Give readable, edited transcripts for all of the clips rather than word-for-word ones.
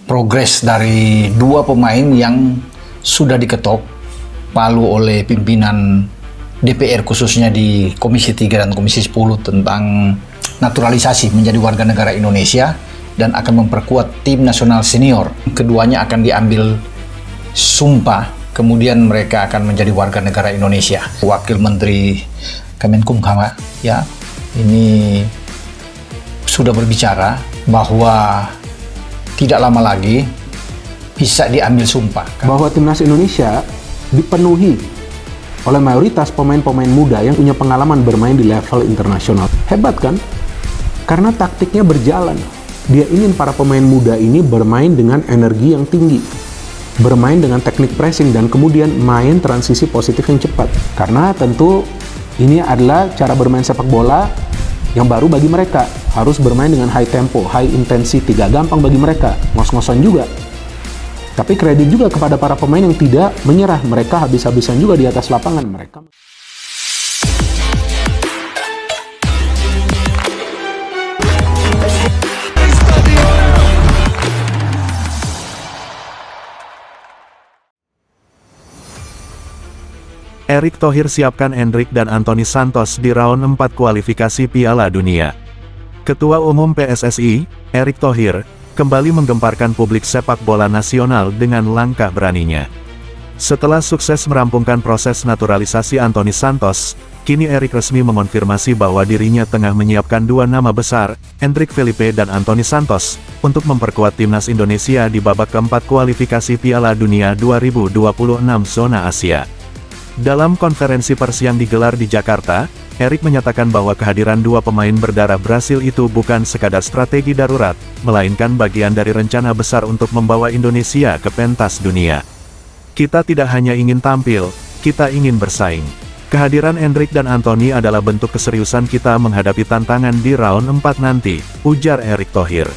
progres dari dua pemain yang sudah diketok palu oleh pimpinan DPR khususnya di Komisi 3 dan Komisi 10 tentang naturalisasi menjadi warga negara Indonesia dan akan memperkuat tim nasional senior. Keduanya akan diambil sumpah, kemudian mereka akan menjadi warga negara Indonesia. Wakil Menteri Kemenkumham ya, ini sudah berbicara bahwa tidak lama lagi bisa diambil sumpah. Bahwa timnas Indonesia dipenuhi oleh mayoritas pemain-pemain muda yang punya pengalaman bermain di level internasional. Hebat kan? Karena taktiknya berjalan. Dia ingin para pemain muda ini bermain dengan energi yang tinggi, bermain dengan teknik pressing, dan kemudian main transisi positif yang cepat. Karena tentu ini adalah cara bermain sepak bola yang baru bagi mereka. Harus bermain dengan high tempo, high intensity, gak gampang bagi mereka, ngos-ngosan juga. Tapi kredit juga kepada para pemain yang tidak menyerah. Mereka habis-habisan juga di atas lapangan. Mereka Erick Thohir siapkan Endrick dan Anthony Santos di round 4 kualifikasi Piala Dunia. Ketua Umum PSSI, Erick Thohir, kembali menggemparkan publik sepak bola nasional dengan langkah beraninya. Setelah sukses merampungkan proses naturalisasi Anthony Santos, kini Erick resmi mengonfirmasi bahwa dirinya tengah menyiapkan dua nama besar, Endrick Felipe dan Anthony Santos, untuk memperkuat timnas Indonesia di babak keempat kualifikasi Piala Dunia 2026 zona Asia. Dalam konferensi pers yang digelar di Jakarta, Erick menyatakan bahwa kehadiran dua pemain berdarah Brasil itu bukan sekadar strategi darurat, melainkan bagian dari rencana besar untuk membawa Indonesia ke pentas dunia. Kita tidak hanya ingin tampil, kita ingin bersaing. Kehadiran Endrick dan Anthony adalah bentuk keseriusan kita menghadapi tantangan di round 4 nanti, ujar Erick Thohir.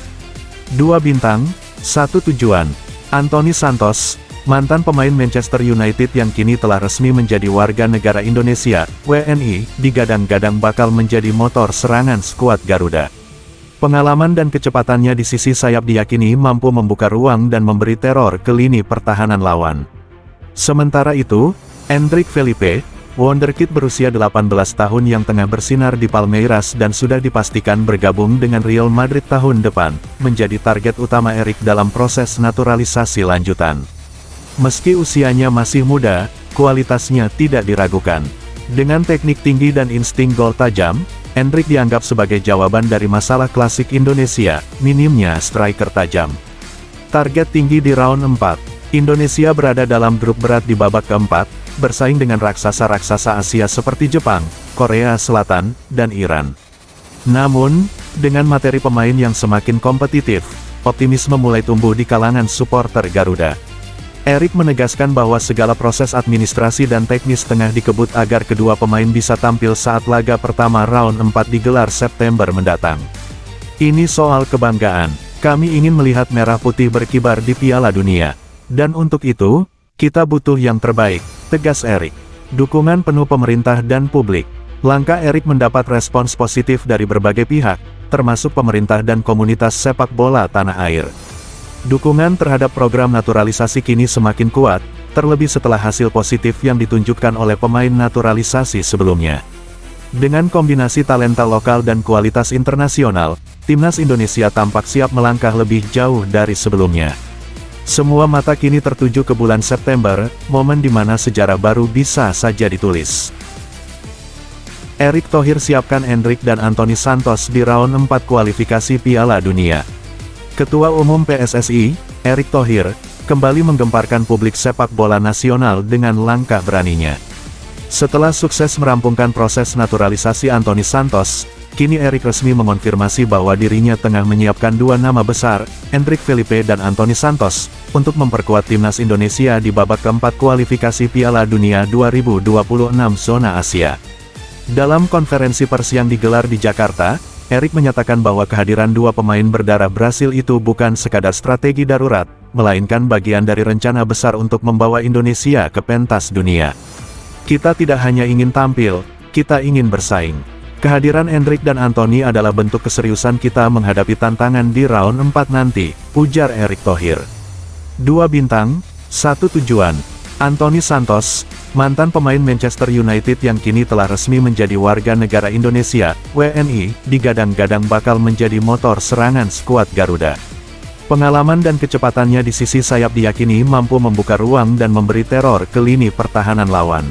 Dua bintang, satu tujuan. Anthony Santos, mantan pemain Manchester United yang kini telah resmi menjadi warga negara Indonesia, WNI, digadang-gadang bakal menjadi motor serangan skuad Garuda. Pengalaman dan kecepatannya di sisi sayap diyakini mampu membuka ruang dan memberi teror ke lini pertahanan lawan. Sementara itu, Endrick Felipe, wonderkid berusia 18 tahun yang tengah bersinar di Palmeiras dan sudah dipastikan bergabung dengan Real Madrid tahun depan, menjadi target utama Erick dalam proses naturalisasi lanjutan. Meski usianya masih muda, kualitasnya tidak diragukan. Dengan teknik tinggi dan insting gol tajam, Endrick dianggap sebagai jawaban dari masalah klasik Indonesia, minimnya striker tajam. Target tinggi di round 4, Indonesia berada dalam grup berat di babak keempat, bersaing dengan raksasa-raksasa Asia seperti Jepang, Korea Selatan, dan Iran. Namun, dengan materi pemain yang semakin kompetitif, optimisme mulai tumbuh di kalangan supporter Garuda. Erick menegaskan bahwa segala proses administrasi dan teknis tengah dikebut agar kedua pemain bisa tampil saat laga pertama round 4 digelar September mendatang. Ini soal kebanggaan, kami ingin melihat merah putih berkibar di Piala Dunia. Dan untuk itu, kita butuh yang terbaik, tegas Erick. Dukungan penuh pemerintah dan publik. Langkah Erick mendapat respons positif dari berbagai pihak, termasuk pemerintah dan komunitas sepak bola tanah air. Dukungan terhadap program naturalisasi kini semakin kuat, terlebih setelah hasil positif yang ditunjukkan oleh pemain naturalisasi sebelumnya. Dengan kombinasi talenta lokal dan kualitas internasional, timnas Indonesia tampak siap melangkah lebih jauh dari sebelumnya. Semua mata kini tertuju ke bulan September, momen di mana sejarah baru bisa saja ditulis. Erick Thohir siapkan Endrick dan Anthony Santos di round 4 kualifikasi Piala Dunia. Ketua Umum PSSI, Erick Thohir, kembali menggemparkan publik sepak bola nasional dengan langkah beraninya. Setelah sukses merampungkan proses naturalisasi Anthony Santos, kini Erick resmi mengonfirmasi bahwa dirinya tengah menyiapkan dua nama besar, Endrick Felipe dan Anthony Santos, untuk memperkuat timnas Indonesia di babak keempat kualifikasi Piala Dunia 2026 zona Asia. Dalam konferensi pers yang digelar di Jakarta, Erick menyatakan bahwa kehadiran dua pemain berdarah Brasil itu bukan sekadar strategi darurat, melainkan bagian dari rencana besar untuk membawa Indonesia ke pentas dunia. Kita tidak hanya ingin tampil, kita ingin bersaing. Kehadiran Endrick dan Anthony adalah bentuk keseriusan kita menghadapi tantangan di round 4 nanti, ujar Erick Thohir. 2 bintang, 1 tujuan. Anthony Santos, mantan pemain Manchester United yang kini telah resmi menjadi warga negara Indonesia, WNI, digadang-gadang bakal menjadi motor serangan skuad Garuda. Pengalaman dan kecepatannya di sisi sayap diyakini mampu membuka ruang dan memberi teror ke lini pertahanan lawan.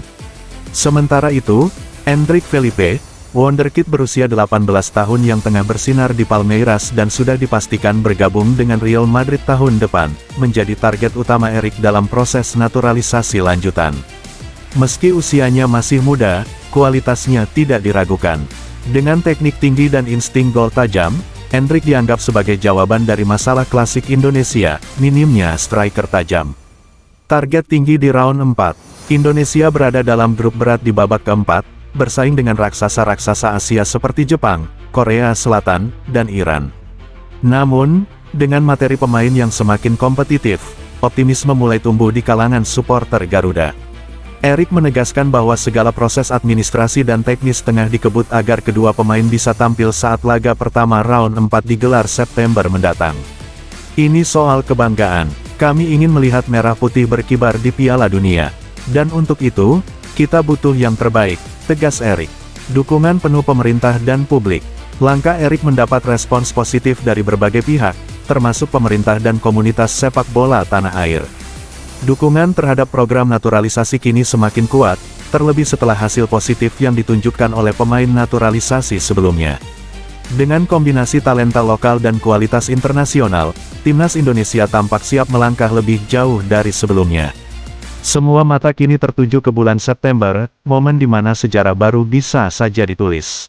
Sementara itu, Endrick Felipe, wonderkid berusia 18 tahun yang tengah bersinar di Palmeiras dan sudah dipastikan bergabung dengan Real Madrid tahun depan, menjadi target utama Erick dalam proses naturalisasi lanjutan. Meski usianya masih muda, kualitasnya tidak diragukan. Dengan teknik tinggi dan insting gol tajam, Endrick dianggap sebagai jawaban dari masalah klasik Indonesia, minimnya striker tajam. Target tinggi di round 4, Indonesia berada dalam grup berat di babak keempat, bersaing dengan raksasa-raksasa Asia seperti Jepang, Korea Selatan, dan Iran. Namun, dengan materi pemain yang semakin kompetitif, optimisme mulai tumbuh di kalangan supporter Garuda. Erick menegaskan bahwa segala proses administrasi dan teknis tengah dikebut agar kedua pemain bisa tampil saat laga pertama round 4 digelar September mendatang. Ini soal kebanggaan, kami ingin melihat merah putih berkibar di Piala Dunia. Dan untuk itu, kita butuh yang terbaik, tegas Erick. Dukungan penuh pemerintah dan publik. Langkah Erick mendapat respons positif dari berbagai pihak, termasuk pemerintah dan komunitas sepak bola tanah air. Dukungan terhadap program naturalisasi kini semakin kuat, terlebih setelah hasil positif yang ditunjukkan oleh pemain naturalisasi sebelumnya. Dengan kombinasi talenta lokal dan kualitas internasional, timnas Indonesia tampak siap melangkah lebih jauh dari sebelumnya. Semua mata kini tertuju ke bulan September, momen di mana sejarah baru bisa saja ditulis.